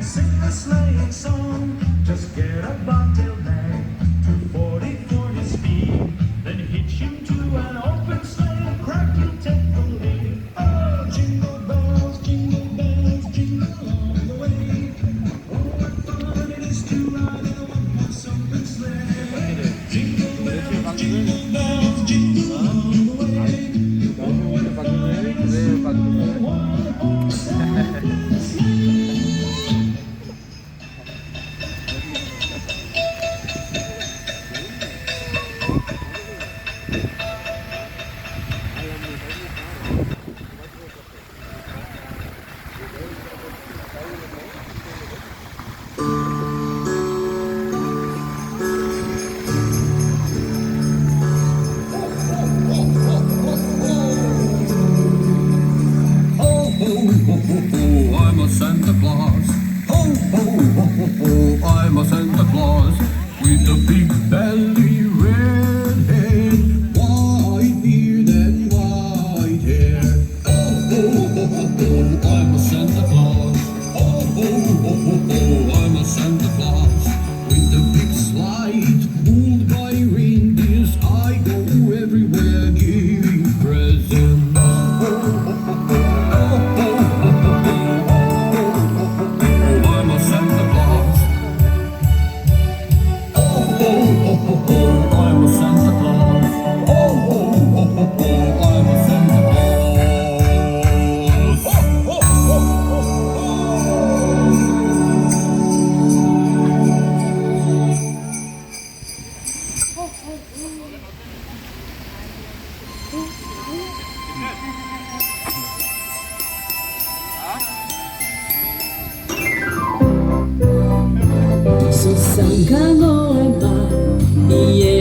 sing a sleighing song. Just get a bobtail nag, 240 for his speed. Then hitch him to an open sleigh and crack, you'll take the lead. Oh, jingle bells, jingle all the way. Oh, what fun it is to ride in a one-horse open sleigh. Jingle bells, jingle all the way. Oh, what fun it is to ride in a one-horse open sleigh. I'm a Santa Claus. Ho, ho, ho, ho, ho. I'm a Santa Claus with a big belly, red head, white beard and white hair. Ho, ho, ho, ho, ho. I'm a Santa Claus. Ho, ho, ho, ho, ho. I'm a Santa Claus with a big slide, pulled by reindeers. I go everywhere giving presents. Ho, ho, ho, ho. 세상 강호의 마 이에